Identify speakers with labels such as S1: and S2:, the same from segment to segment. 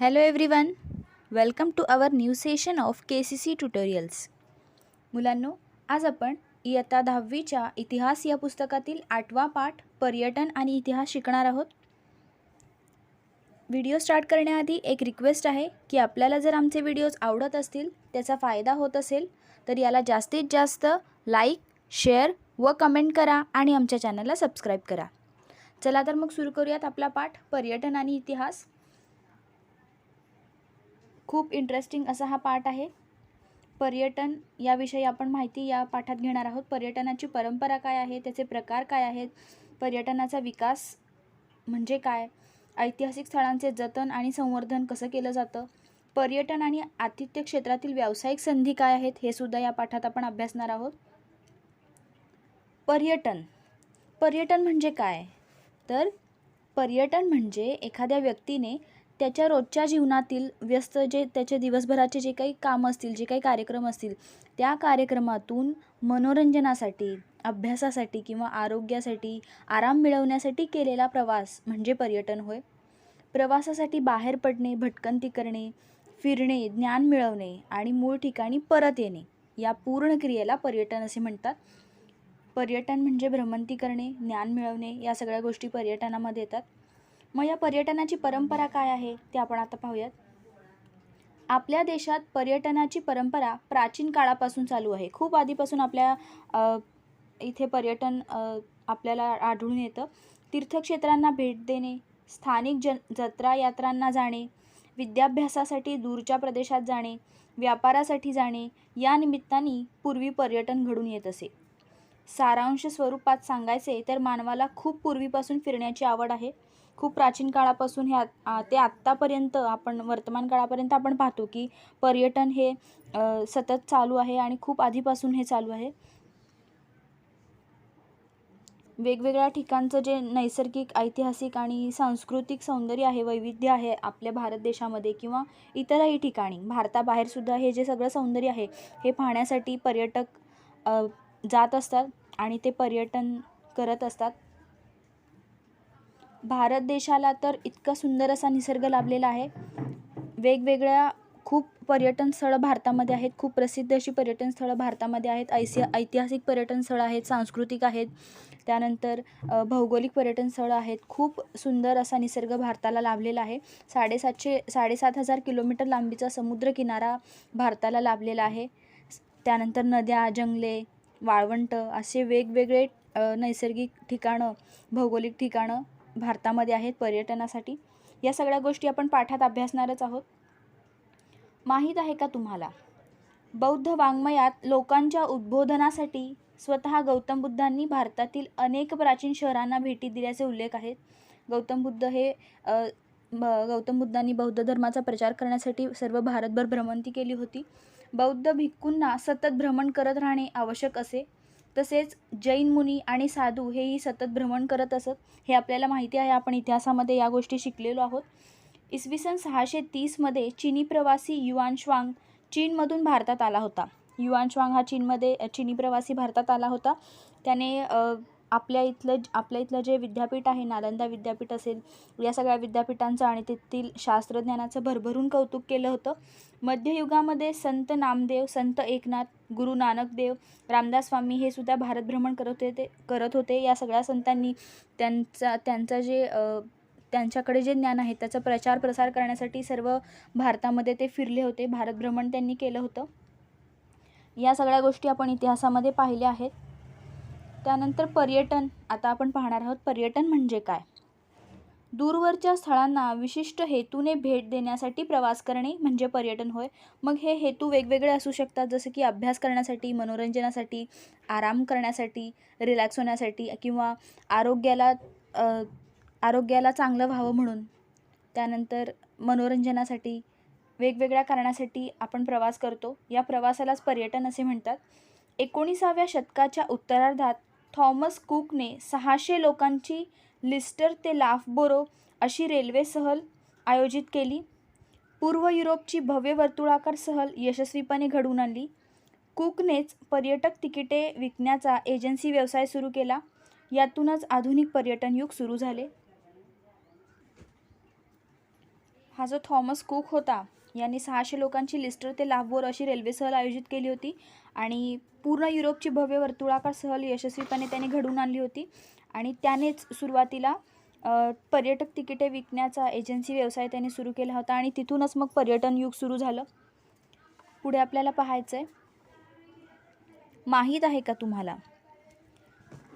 S1: Hello everyone, welcome to our new session of KCC tutorials. मुलांनो, आज आपण इयत्ता 10वीच्या इतिहास या पुस्तकातील 8वा पाठ पर्यटन आणि इतिहास शिकणार आहोत. व्हिडिओ स्टार्ट करण्याआधी एक रिक्वेस्ट आहे की आपल्याला जर आमचे व्हिडिओज आवडत असतील, त्याचा फायदा होत असेल तर याला जास्तीत जास्त लाईक, शेअर व कमेंट करा आणि आमच्या चॅनलला सबस्क्राईब करा. चला तर मग सुरू करूयात आपला पाठ पर्यटन आणि इतिहास. खूप इंटरेस्टिंग असा हा पाठ आहे. पर्यटन याविषयी आपण माहिती या पाठात घेणार आहोत. पर्यटनाची परंपरा काय आहे, त्याचे प्रकार काय आहेत, पर्यटनाचा विकास म्हणजे काय, ऐतिहासिक स्थळांचे जतन आणि संवर्धन कसं केलं जातं, पर्यटन आणि आतिथ्य क्षेत्रातील व्यावसायिक संधी काय आहेत, हे सुद्धा या पाठात आपण अभ्यासणार आहोत. पर्यटन म्हणजे काय, तर पर्यटन म्हणजे एखाद्या व्यक्तीने त्याच्या रोजच्या जीवनातील व्यस्त त्याचे दिवसभराचे जे काही कामं असतील, जे काही कार्यक्रम असतील, त्या कार्यक्रमातून मनोरंजनासाठी, अभ्यासासाठी किंवा आरोग्यासाठी, आराम मिळवण्यासाठी केलेला प्रवास म्हणजे पर्यटन होय. प्रवासासाठी बाहेर पडणे, भटकंती करणे, फिरणे, ज्ञान मिळवणे आणि मूळ ठिकाणी परत येणे, या पूर्ण क्रियेला पर्यटन असे म्हणतात. पर्यटन म्हणजे भ्रमंती करणे, ज्ञान मिळवणे, या सगळ्या गोष्टी पर्यटनामध्ये येतात. मग या पर्यटनाची परंपरा काय आहे ते आपण आता पाहूयात. आपल्या देशात पर्यटनाची परंपरा प्राचीन काळापासून चालू आहे. खूप आधीपासून आपल्या इथे पर्यटन आपल्याला आढळून येतं. तीर्थक्षेत्रांना भेट देणे, स्थानिक जत्रा यात्रांना जाणे, विद्याभ्यासासाठी दूरच्या प्रदेशात जाणे, व्यापारासाठी जाणे, या निमित्ताने पूर्वी पर्यटन घडून येत असे. सारांश स्वरूपात सांगायचे तर मानवाला खूप पूर्वीपासून फिरण्याची आवड आहे. खूप प्राचीन काळापासून ते आत्तापर्यंत आपण वर्तमान काळापर्यंत आपण पाहतो की पर्यटन हे सतत चालू आहे आणि खूप आधीपासून हे चालू आहे. वेगवेगळ्या ठिकाणचं जे नैसर्गिक, ऐतिहासिक आणि सांस्कृतिक सौंदर्य आहे, वैविध्य आहे आपल्या भारत देशामध्ये किंवा इतरही ठिकाणी, भारताबाहेरसुद्धा हे जे सगळं सौंदर्य आहे हे पाहण्यासाठी पर्यटक जात असतात आणि ते पर्यटन करत असतात. भारत देशाला तर इतका सुंदर असा निसर्ग लाभलेला आहे. वेगवेगळ्या खूप पर्यटन स्थळं भारतामध्ये आहेत. खूप प्रसिद्ध अशी पर्यटन स्थळं भारतामध्ये आहेत. ऐतिहासिक पर्यटन स्थळं आहेत, सांस्कृतिक आहेत, त्यानंतर भौगोलिक पर्यटन स्थळं आहेत. खूप सुंदर असा निसर्ग भारताला लाभलेला आहे. 7,500 किलोमीटर लांबीचा समुद्रकिनारा भारताला लाभलेला आहे. त्यानंतर नद्या, जंगले, वाळवंट असे वेगवेगळे नैसर्गिक ठिकाणं, भौगोलिक ठिकाणं भारतामध्ये आहेत पर्यटनासाठी. या सगळ्या गोष्टी आपण पाठात अभ्यासणारच आहोत. माहीत आहे का तुम्हाला, बौद्ध वाङ्मयात लोकांच्या उद्बोधनासाठी स्वतः गौतम बुद्धांनी भारतातील अनेक प्राचीन शहरांना भेटी दिल्याचे उल्लेख आहेत. गौतम बुद्धांनी बौद्ध धर्माचा प्रचार करण्यासाठी सर्व भारतभर भ्रमंती केली होती. बौद्ध भिक्खूंना सतत भ्रमण करत राहणे आवश्यक असे. तसेच जैन मुनी आणि साधू हेही सतत भ्रमण करत असत. हे आपल्याला माहिती आहे, आपण इतिहासामध्ये या गोष्टी शिकलेलो आहोत. इसवी सन 630 चीनी प्रवासी युआन श्वांग चीनमधून भारतात आला होता. युआन श्वांग हा चीनी प्रवासी भारतात आला होता. त्याने आपल्या इथलं जे विद्यापीठ आहे, नालंदा विद्यापीठ असेल, या सगळ्या विद्यापीठांचं आणि तेथील शास्त्रज्ञानाचं भरभरून कौतुक केलं होतं. मध्ययुगामध्ये संत नामदेव, संत एकनाथ, गुरु नानक देव, रामदास स्वामी हे सुद्धा भारत भ्रमण करत होते. या सगळ्या संतांनी त्यांच्याकडे जे ज्ञान आहे त्याचा प्रचार प्रसार करण्यासाठी सर्व भारतामध्ये ते फिरले होते. भारत भ्रमण त्यांनी केलं होतं. या सगळ्या गोष्टी आपण इतिहासामध्ये पाहिल्या आहेत. त्यानंतर पर्यटन आता आपण पाहणार आहोत. पर्यटन म्हणजे काय, दूरवरच्या स्थळांना विशिष्ट हेतूने भेट देण्यासाठी प्रवास करणे म्हणजे पर्यटन होय. मग हे हेतू वेगवेगळे असू शकतात, जसं की अभ्यास करण्यासाठी, मनोरंजनासाठी, आराम करण्यासाठी, रिलॅक्स होण्यासाठी किंवा आरोग्याला चांगलं व्हावं म्हणून. त्यानंतर मनोरंजनासाठी, वेगवेगळ्या कारणासाठी आपण प्रवास करतो. या प्रवासालाच पर्यटन असे म्हणतात. 19व्या शतकाच्या उत्तरार्धात थॉमस कुकने 600 लोकांची लिस्टर ते लाफबोरो अशी रेल्वे सहल आयोजित केली. पूर्व युरोपची भव्य वर्तुळाकार सहल यशस्वीपणे घडवून आणली. कुकनेच पर्यटक तिकिटे विकण्याचा एजन्सी व्यवसाय सुरू केला. यातूनच आधुनिक पर्यटन युग सुरू झाले. हा जो थॉमस कुक होता यांनी 600 लोकांची लिस्टर ते लाहोर अशी रेल्वे सहल आयोजित केली होती आणि पूर्ण युरोपची भव्य वर्तुळाकार सहल यशस्वीपणे त्याने घडवून आणली होती. आणि त्यानेच सुरुवातीला पर्यटक तिकिटे विकण्याचा एजन्सी व्यवसाय त्याने सुरू केला होता आणि तिथूनच मग पर्यटन युग सुरू झालं. पुढे आपल्याला पाहायचं आहे, माहीत आहे का तुम्हाला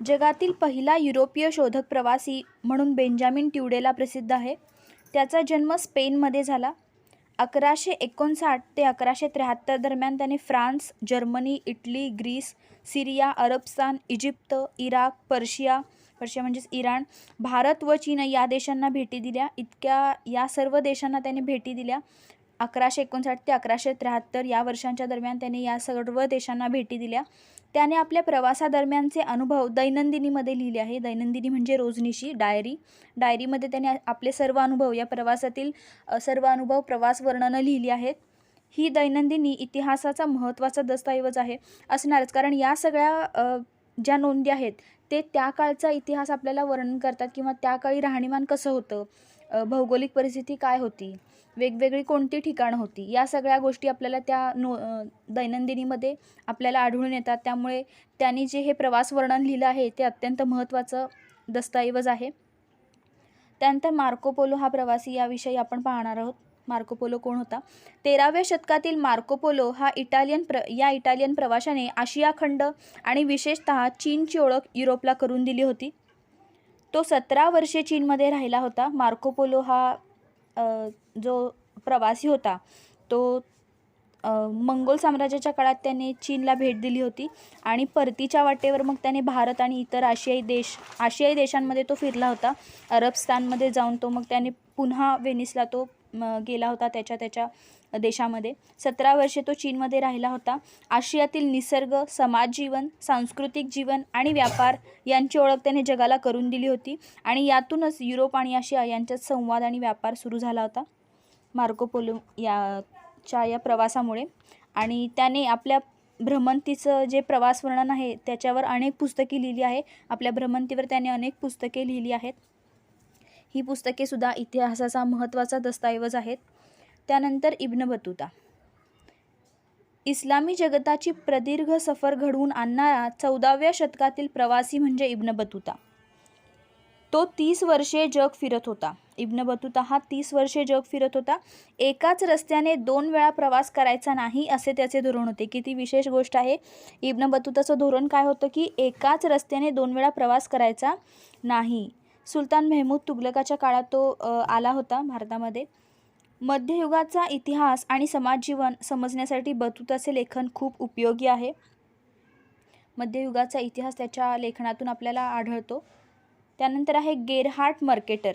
S1: जगातील पहिला युरोपीय शोधक प्रवासी म्हणून बेंजामिन ट्युडेला प्रसिद्ध आहे. त्याचा जन्म स्पेनमध्ये झाला. 1159 ते 1173 दरम्यान त्याने फ्रान्स, जर्मनी, इटली, ग्रीस, सिरिया, अरबस्थान, इजिप्त, इराक, पर्शिया म्हणजेच इराण, भारत व चीन या देशांना भेटी दिल्या. या सर्व देशांना त्याने भेटी दिल्या. 1159 ते 1173 या वर्षांच्या दरम्यान त्याने या सर्व देशांना भेटी दिल्या. त्याने आपल्या प्रवासादरम्यानचे अनुभव दैनंदिनीमध्ये लिहिले आहे. दैनंदिनी म्हणजे रोजनिशी डायरीमध्ये त्याने आपले सर्व अनुभव, या प्रवासातील सर्व अनुभव, प्रवास वर्णनं लिहिली आहेत. ही दैनंदिनी इतिहासाचा महत्त्वाचा दस्तऐवज आहे असणारच, कारण या सगळ्या ज्या नोंदी आहेत ते त्या काळचा इतिहास आपल्याला वर्णन करतात किंवा त्या काळी राहणीमान कसं होतं, भौगोलिक परिस्थिती काय होती, वेगवेगळी कोणती ठिकाणं होती, या सगळ्या गोष्टी आपल्याला त्या दैनंदिनीमध्ये आपल्याला आढळून येतात. त्यामुळे त्यांनी जे हे प्रवास वर्णन लिहिलं आहे ते अत्यंत महत्त्वाचं दस्तऐवज आहे. त्यानंतर मार्को पोलो हा प्रवासी, याविषयी आपण पाहणार आहोत. मार्को पोलो कोण होता? 13व्या शतकातील मार्को पोलो हा इटालियन प्रवाशाने आशिया खंड आणि विशेषतः चीनची ओळख युरोपला करून दिली होती. तो 17 वर्षे चीनमध्ये राहिला होता. मार्को पोलो हा जो प्रवासी होता तो मंगोल साम्राज्याच्या काळात त्याने चीनला भेट दिली होती आणि परतीच्या वाटेवर मग त्याने भारत आणि इतर आशियाई देशांमध्ये तो फिरला होता. अरबस्थानमध्ये जाऊन तो मग त्याने पुन्हा वेनिसला तो गेला होता त्याच्या देशामध्ये. 17 वर्षे तो चीनमध्ये राहिला होता. आशियातील निसर्ग, समाजजीवन, सांस्कृतिक जीवन आणि व्यापार यांची ओळख त्याने जगाला करून दिली होती आणि यातूनच युरोप आणि आशिया यांच्यात संवाद आणि व्यापार सुरू झाला होता मार्को पोलो या प्रवासामुळे. आणि त्याने आपल्या भ्रमंतीचं जे प्रवास वर्णन आहे त्याच्यावर अनेक पुस्तके लिहिली आहे. आपल्या भ्रमंतीवर त्याने अनेक पुस्तके लिहिली आहेत. ही पुस्तके सुद्धा इतिहासाचा महत्त्वाचा दस्तऐवज आहेत. त्यानंतर इब्न बतूता, इस्लामी जगताची प्रदीर्घ सफर घडवून आणणारा 14व्या शतकातील प्रवासी म्हणजे इब्न बतूता. तो 30 वर्षे जग फिरत होता. इब्न बतूता हा 30 वर्षे जग फिरत होता. एकाच रस्त्याने 2 वेळा प्रवास करायचा नाही असे त्याचे धोरण होते. किती विशेष गोष्ट आहे. इब्न बतूताचं धोरण काय होतं की एकाच रस्त्याने 2 वेळा प्रवास करायचा नाही. सुलतान मेहमूद तुघलकाच्या काळात तो आला होता भारतामध्ये. मध्ययुगाचा इतिहास आणि समाजजीवन समजण्यासाठी बतूताचे लेखन खूप उपयोगी आहे. मध्ययुगाचा इतिहास त्याच्या लेखनातून आपल्याला आढळतो. त्यानंतर आहे गेरहार्ट मर्केटर.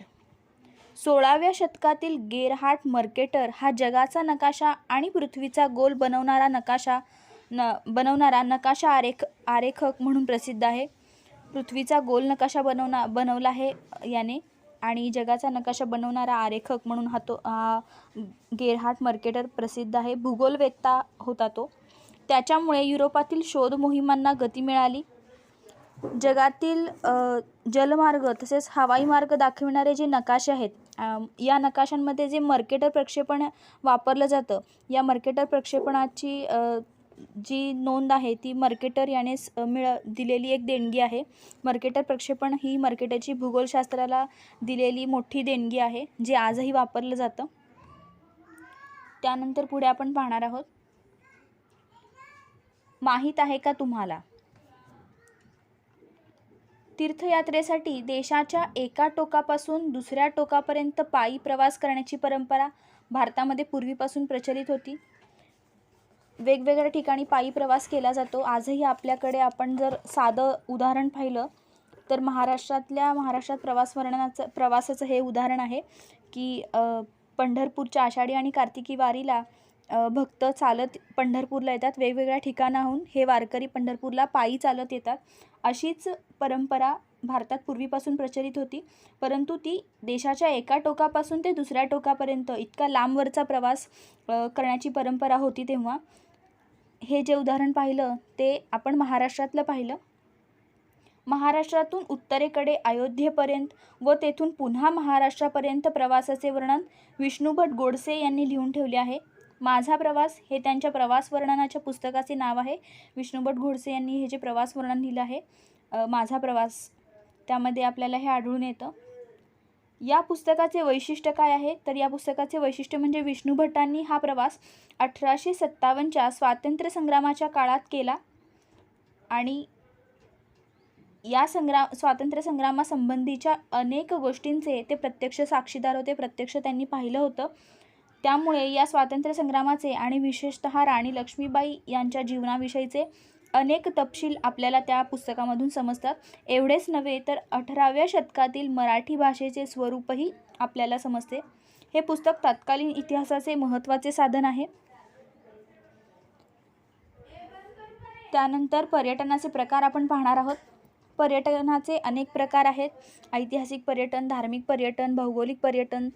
S1: 16व्या शतकातील गेरहार्ट मर्केटर हा जगाचा नकाशा आणि पृथ्वीचा गोल बनवणारा नकाशा आरेखक म्हणून प्रसिद्ध आहे. पृथ्वीचा गोल नकाशा बनवला आहे याने आणि जगाचा नकाशा बनवणारा आरेखक म्हणून हा गेरहार्ट मर्केटर प्रसिद्ध आहे. भूगोलवेत्ता होता तो. त्याच्यामुळे युरोपातील शोध मोहिमांना गती मिळाली. जगातील जलमार्ग तसेच हवाई मार्ग दाखविणारे जे नकाशे आहेत, या नकाशांमध्ये जे मर्केटर प्रक्षेपण वापरलं जातं, या मर्केटर प्रक्षेपणाची जी नोंद आहे ती मर्केटर याने दिलेली एक देणगी आहे. मर्केटर प्रक्षेपण ही मर्केटरची भूगोलशास्त्राला दिलेली मोठी देणगी आहे, जे आजही वापरलं जातं. त्यानंतर पुढे आपण पाहणार आहोत, माहीत आहे का तुम्हाला तीर्थयात्रेसाठी देशाच्या एका टोकापासून दुसऱ्या टोकापर्यंत पायी प्रवास करण्याची परंपरा भारतामध्ये पूर्वीपासून प्रचलित होती. वेगवेगळ्या ठिकाणी पायी प्रवास केला जातो. आजही आपल्याकडे आपण जर साधं उदाहरण पाहिलं तर महाराष्ट्रात प्रवासाचं हे उदाहरण आहे की पंढरपूरच्या आषाढी आणि कार्तिकी वारीला भक्त चालत पंढरपूरला येतात. वेगवेगळ्या ठिकाणाहून हे वारकरी पंढरपूरला पायी चालत येतात. अशीच परंपरा भारतात पूर्वीपासून प्रचलित होती, परंतु ती देशाच्या एका टोकापासून ते दुसऱ्या टोकापर्यंत इतका लांबवरचा प्रवास करण्याची परंपरा होती. तेव्हा हे जे उदाहरण पाहिलं ते आपण महाराष्ट्रातलं पाहिलं. महाराष्ट्रातून उत्तरेकडे अयोध्येपर्यंत व तेथून पुन्हा महाराष्ट्रापर्यंत प्रवासाचे वर्णन विष्णुभट गोडसे यांनी लिहून ठेवले आहे. माझा प्रवास हे त्यांच्या प्रवास वर्णनाच्या पुस्तकाचे नाव आहे. विष्णुभट गोडसे यांनी हे जे प्रवास वर्णन लिहिलं आहे माझा प्रवास, त्यामध्ये आपल्याला हे आढळून येतं. या पुस्तकाचे वैशिष्ट्य काय आहे तर या पुस्तकाचे वैशिष्ट्य म्हणजे विष्णू भटांनी हा प्रवास 1857च्या स्वातंत्र्य संग्रामाच्या काळात केला आणि या स्वातंत्र्य संग्रामासंबंधीच्या अनेक गोष्टींचे ते प्रत्यक्ष साक्षीदार होते, प्रत्यक्ष त्यांनी पाहिलं होतं. त्यामुळे या स्वातंत्र्य संग्रामाचे आणि विशेषतः राणी लक्ष्मीबाई यांच्या जीवनाविषयीचे अनेक तपशील आपल्याला त्या पुस्तकामधून समजतात. एवढेच नव्हे तर 18व्या शतकातील मराठी भाषेचे स्वरूपही आपल्याला समजते. हे पुस्तक तत्कालीन इतिहासाचे महत्त्वाचे साधन आहे. त्यानंतर पर्यटनाचे प्रकार आपण पाहणार आहोत. पर्यटनाचे अनेक प्रकार आहेत. ऐतिहासिक पर्यटन, धार्मिक पर्यटन, भौगोलिक पर्यटन,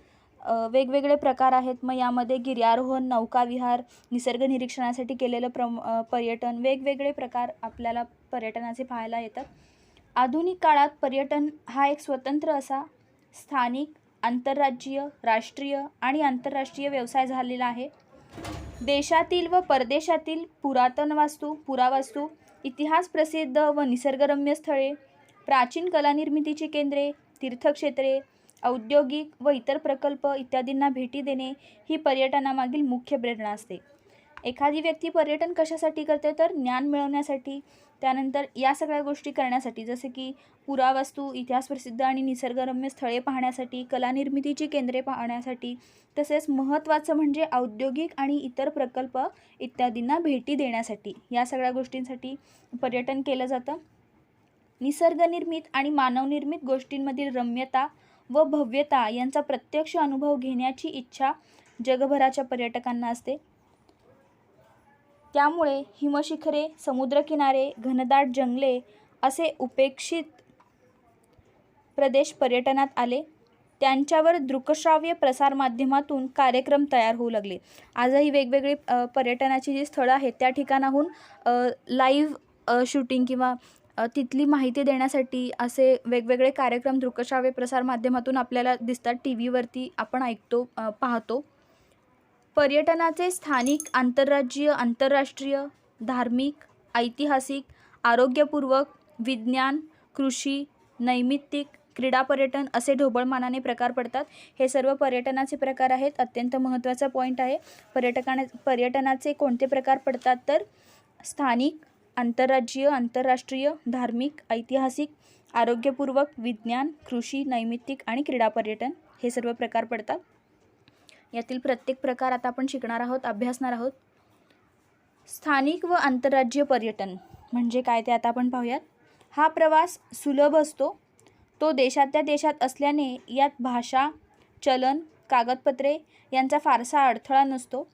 S1: वेगवेगळे प्रकार आहेत. मग यामध्ये गिर्यारोहण, नौकाविहार, निसर्ग निरीक्षणासाठी केलेलं पर्यटन, वेगवेगळे प्रकार आपल्याला पर्यटनाचे पाहायला येतात. आधुनिक काळात पर्यटन हा एक स्वतंत्र असा स्थानिक, आंतरराज्यीय, राष्ट्रीय आणि आंतरराष्ट्रीय व्यवसाय झालेला आहे. देशातील व परदेशातील पुरातन वास्तू, पुरावस्तू, इतिहास प्रसिद्ध व निसर्गरम्य स्थळे, प्राचीन कलानिर्मितीची केंद्रे, तीर्थक्षेत्रे, औद्योगिक व इतर प्रकल्प इत्यादींना भेटी देणे ही पर्यटनामागील मुख्य प्रेरणा असते. एखादी व्यक्ती पर्यटन कशासाठी करते तर ज्ञान मिळवण्यासाठी, त्यानंतर या सगळ्या गोष्टी करण्यासाठी, जसे की पुरावस्तू, इतिहास प्रसिद्ध आणि निसर्गरम्य स्थळे पाहण्यासाठी, कलानिर्मितीची केंद्रे पाहण्यासाठी, तसेच महत्त्वाचं म्हणजे औद्योगिक आणि इतर प्रकल्प इत्यादींना भेटी देण्यासाठी, या सगळ्या गोष्टींसाठी पर्यटन केलं जातं. निसर्गनिर्मित आणि मानवनिर्मित गोष्टींमधील रम्यता व भव्यता यांचा प्रत्यक्ष अनुभव घेण्याची इच्छा जगभराच्या पर्यटकांना असते. त्यामुळे हिमशिखरे, समुद्रकिनारे, घनदाट जंगले असे उपेक्षित प्रदेश पर्यटनात आले. त्यांच्यावर दृकश्राव्य प्रसारमाध्यमातून कार्यक्रम तयार होऊ लागले. आजही वेगवेगळी पर्यटनाची जी स्थळं आहेत त्या ठिकाणाहून लाईव्ह शूटिंग किंवा तिथली माहिती देण्यासाठी असे वेगवेगळे कार्यक्रम दृकश्राव्य प्रसारमाध्यमातून आपल्याला दिसतात. टी व्हीवरती आपण ऐकतो, पाहतो. पर्यटनाचे स्थानिक, आंतरराज्यीय, आंतरराष्ट्रीय, धार्मिक, ऐतिहासिक, आरोग्यपूर्वक, विज्ञान, कृषी, नैमित्तिक, क्रीडा पर्यटन असे ढोबळमानाने प्रकार पडतात. हे सर्व पर्यटनाचे प्रकार आहेत. अत्यंत महत्त्वाचा पॉईंट आहे. पर्यटनाचे कोणते प्रकार पडतात तर स्थानिक, आंतरराज्यीय, आंतरराष्ट्रीय, धार्मिक, ऐतिहासिक, आरोग्यपूर्वक, विज्ञान, कृषी, नैमित्तिक आणि क्रीडा पर्यटन हे सर्व प्रकार पडतात. यातील प्रत्येक प्रकार आता आपण शिकणार आहोत, अभ्यासणार आहोत. स्थानिक व आंतरराज्यीय पर्यटन म्हणजे काय ते आता आपण पाहूयात. हा प्रवास सुलभ असतो. तो देशातल्या देशात असल्याने यात भाषा, चलन, कागदपत्रे यांचा फारसा अडथळा नसतो.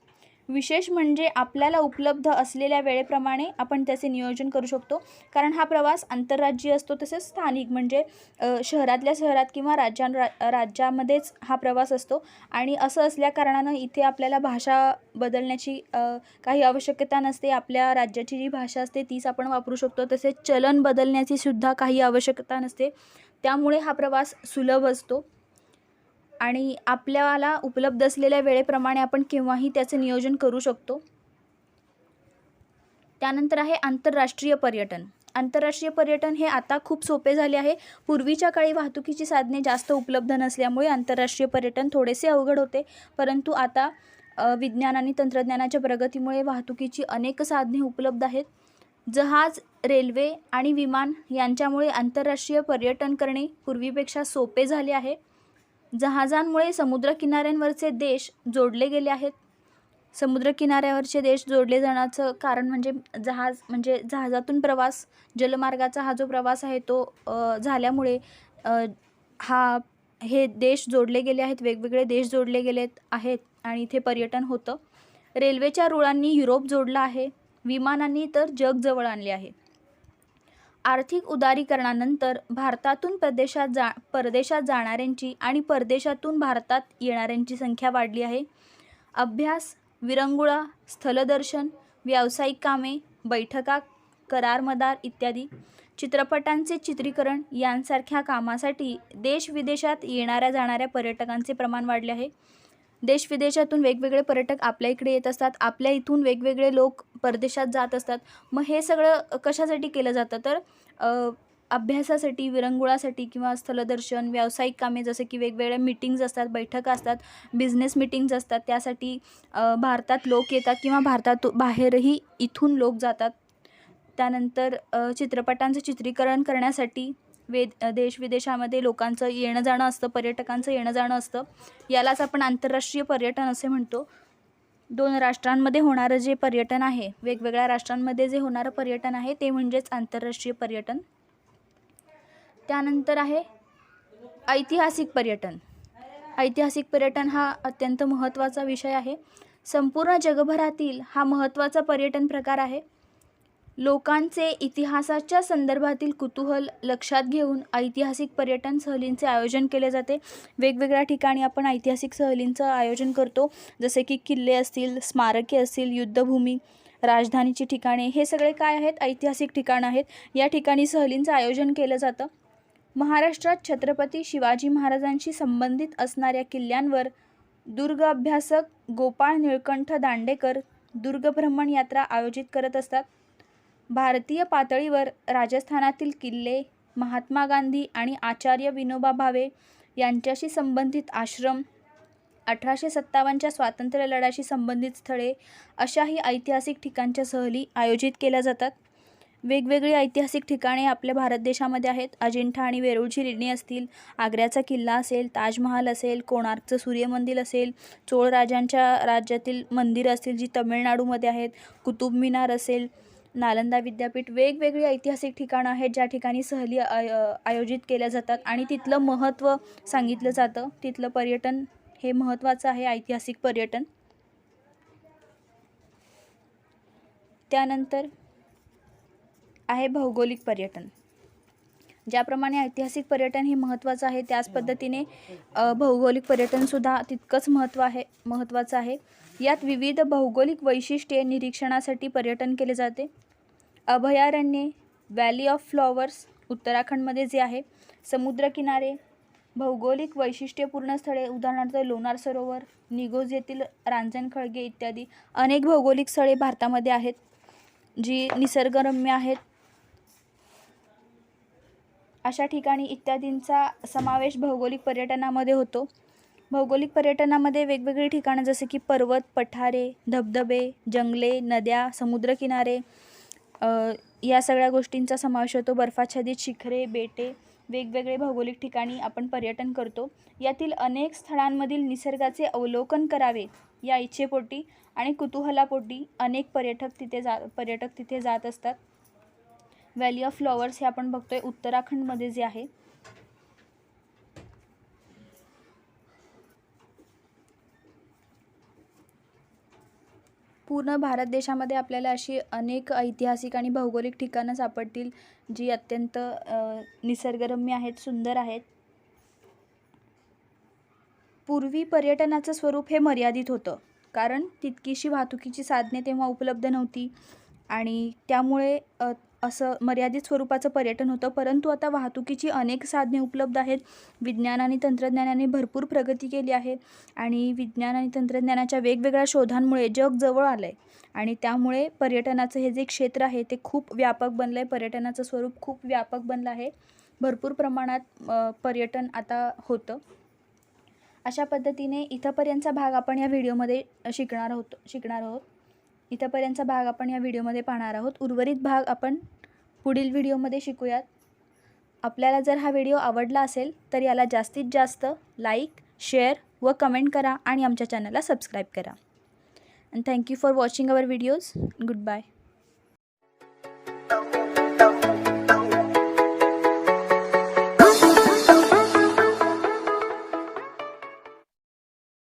S1: विशेष म्हणजे आपल्याला उपलब्ध असलेल्या वेळेप्रमाणे आपण त्याचे नियोजन करू शकतो. कारण हा प्रवास आंतरराज्यीय असतो. तसेच स्थानिक म्हणजे शहरातल्या शहरात किंवा राज्यामध्येच हा प्रवास असतो. आणि असं असल्याकारणानं इथे आपल्याला भाषा बदलण्याची काही आवश्यकता नसते. आपल्या राज्याची जी भाषा असते तीच आपण वापरू शकतो. तसेच चलन बदलण्याची सुद्धा काही आवश्यकता नसते. त्यामुळे हा प्रवास सुलभ असतो आणि आपल्याला उपलब्ध असलेल्या वेळेप्रमाणे आपण केव्हाही त्याचे नियोजन करू शकतो. त्यानंतर आहे आंतरराष्ट्रीय पर्यटन. आंतरराष्ट्रीय पर्यटन हे आता खूप सोपे झाले आहे. पूर्वीच्या काळी वाहतुकीची साधने जास्त उपलब्ध नसल्यामुळे आंतरराष्ट्रीय पर्यटन थोडेसे अवघड होते. परंतु आता विज्ञान आणि तंत्रज्ञानाच्या प्रगतीमुळे वाहतुकीची अनेक साधने उपलब्ध आहेत. जहाज, रेल्वे आणि विमान यांच्यामुळे आंतरराष्ट्रीय पर्यटन करणे पूर्वीपेक्षा सोपे झाले आहे. जहाजांमुळे समुद्रकिनाऱ्यांवरचे देश जोडले गेले आहेत. समुद्रकिनाऱ्यावरचे देश जोडले जाण्याचं कारण म्हणजे जहाजातून प्रवास, जलमार्गाचा हा जो प्रवास आहे तो झाल्यामुळे हे देश जोडले गेले आहेत. वेगवेगळे देश जोडले गेले आहेत आणि इथे पर्यटन होतं. रेल्वेच्या रुळांनी युरोप जोडला आहे. विमानांनी तर जग जवळ आणले आहे. आर्थिक उदारीकरणानंतर भारतातून परदेशात जाणाऱ्यांची आणि परदेशातून भारतात येणाऱ्यांची संख्या वाढली आहे. अभ्यास, विरंगुळा, स्थलदर्शन, व्यावसायिक कामे, बैठका, करार मदार इत्यादी चित्रपटांचे चित्रीकरण यांसारख्या कामासाठी देश-विदेशात येणाऱ्या जाणाऱ्या पर्यटकांचे प्रमाण वाढले आहे. देश-विदेशातून वेगवेगळे पर्यटक आपल्या इकडे येत असतात. आपल्या इथून वेगवेगळे लोक परदेशात जात असतात. मग हे सगळं कशासाठी केलं जातं तर अभ्यासासाठी, विरंगुळासाठी किंवा स्थलदर्शन, व्यावसायिक कामे जसे की वेगवेगळ्या मीटिंग्ज असतात, बैठका असतात, बिझनेस मीटिंग्ज असतात. त्यासाठी भारतात लोक येतात किंवा बाहेरही इथून लोक जातात. त्यानंतर चित्रपटांचं चित्रीकरण करण्यासाठी देश-विदेशामध्ये लोकांचं येणं जाणं असतं, पर्यटकांचं येणं जाणं असतं. यालाच आपण आंतरराष्ट्रीय पर्यटन असे म्हणतो. 2 राष्ट्रांमध्ये होणारं जे पर्यटन आहे, वेगवेगळ्या राष्ट्रांमध्ये जे होणारं पर्यटन आहे ते म्हणजेच आंतरराष्ट्रीय पर्यटन. त्यानंतर आहे ऐतिहासिक पर्यटन. ऐतिहासिक पर्यटन हा अत्यंत महत्त्वाचा विषय आहे. संपूर्ण जगभरातील हा महत्त्वाचा पर्यटन प्रकार आहे. लोकांचे इतिहासाच्या संदर्भातील कुतूहल लक्षात घेऊन ऐतिहासिक पर्यटन सहलींचे आयोजन केले जाते. वेगवेगळ्या ठिकाणी आपण ऐतिहासिक सहलींचं आयोजन करतो, जसे की किल्ले असतील, स्मारके असतील, युद्धभूमी, राजधानीची ठिकाणे, हे सगळे काय आहेत? ऐतिहासिक ठिकाणं आहेत. या ठिकाणी सहलींचं आयोजन केलं जातं. महाराष्ट्रात छत्रपती शिवाजी महाराजांशी संबंधित असणाऱ्या किल्ल्यांवर दुर्ग अभ्यासक गोपाळ निळकंठ दांडेकर दुर्ग भ्रमण यात्रा आयोजित करत असतात. भारतीय पातळीवर राजस्थानातील किल्ले, महात्मा गांधी आणि आचार्य विनोबा भावे यांच्याशी संबंधित आश्रम, 1857च्या स्वातंत्र्य लढ्याशी संबंधित स्थळे अशाही ऐतिहासिक ठिकाणच्या सहली आयोजित केल्या जातात. वेगवेगळी ऐतिहासिक ठिकाणे आपल्या भारत देशामध्ये आहेत. अजिंठा आणि वेरूळची लेणी असतील, आग्र्याचा किल्ला असेल, ताजमहाल असेल, कोणार्कचं सूर्यमंदिर असेल, चोळ राजांच्या राज्यातील मंदिरं असतील जी तमिळनाडूमध्ये आहेत, कुतुब मिनार असेल, नालंदा विद्यापीठ, वेगवेगळी ऐतिहासिक ठिकाणं आहेत ज्या ठिकाणी सहली आयोजित केल्या जातात आणि तिथलं महत्त्व सांगितलं जातं. तिथलं पर्यटन हे महत्त्वाचं आहे, ऐतिहासिक पर्यटन. त्यानंतर आहे भौगोलिक पर्यटन. ज्याप्रमाणे ऐतिहासिक पर्यटन हे महत्त्वाचं आहे, त्याच पद्धतीने भौगोलिक पर्यटनसुद्धा तितकंच महत्त्वाचं आहे. यात विविध भौगोलिक वैशिष्ट्ये निरीक्षणासाठी पर्यटन केले जाते. अभयारण्ये, व्हॅली ऑफ फ्लॉवर्स उत्तराखंडमध्ये जे आहे, समुद्रकिनारे, भौगोलिक वैशिष्ट्यपूर्ण स्थळे उदाहरणार्थ लोणार सरोवर, निगोज येथील रांजणखळगे इत्यादी अनेक भौगोलिक स्थळे भारतामध्ये आहेत जी निसर्गरम्य आहेत. अशा ठिकाणी इत्यादींचा समावेश भौगोलिक पर्यटनामध्ये होतो. भौगोलिक पर्यटनामध्ये वेगवेगळी ठिकाणं जसे की पर्वत, पठारे, धबधबे, जंगले, नद्या, समुद्रकिनारे या सगळ्या गोष्टींचा समावेश होतो. बर्फाच्छादित शिखरे, बेटे, वेगवेगळे भौगोलिक ठिकाणी आपण पर्यटन करतो. यातील अनेक स्थळांमधील निसर्गाचे अवलोकन करावे या इच्छेपोटी आणि कुतूहलापोटी अनेक पर्यटक तिथे जात असतात. व्हॅली ऑफ फ्लॉवर्स हे आपण बघतोय उत्तराखंडमध्ये जे आहे. पूर्ण भारत देशामध्ये आपल्याला अशी अनेक ऐतिहासिक आणि भौगोलिक ठिकाणं सापडतील जी अत्यंत निसर्गरम्य आहेत, सुंदर आहेत. पूर्वी पर्यटनाचं स्वरूप हे मर्यादित होतं, कारण तितकीशी वाहतुकीची साधने तेव्हा उपलब्ध नव्हती आणि त्यामुळे असं मर्यादित स्वरूपाचं पर्यटन होतं. परंतु आता वाहतुकीची अनेक साधने उपलब्ध आहेत. विज्ञान आणि तंत्रज्ञानाने भरपूर प्रगती केली आहे आणि विज्ञान आणि तंत्रज्ञानाच्या वेगवेगळ्या शोधांमुळे जग जवळ आलं आहे आणि त्यामुळे पर्यटनाचं हे जे क्षेत्र आहे ते खूप व्यापक बनलं आहे. पर्यटनाचं स्वरूप खूप व्यापक बनलं आहे. भरपूर प्रमाणात पर्यटन आता होतं. अशा पद्धतीने इथंपर्यंतचा भाग आपण या व्हिडिओमध्ये शिकणार आहोत. इथंपर्यंतचा भाग आपण या व्हिडिओमध्ये पाहणार आहोत. उर्वरित भाग आपण पुढील व्हिडिओमध्ये शिकूयात. आपल्याला जर हा व्हिडिओ आवडला असेल तर याला जास्तीत जास्त लाईक, शेअर व कमेंट करा आणि आमच्या चॅनलला सबस्क्राईब करा. And thank you for watching our videos. Good bye.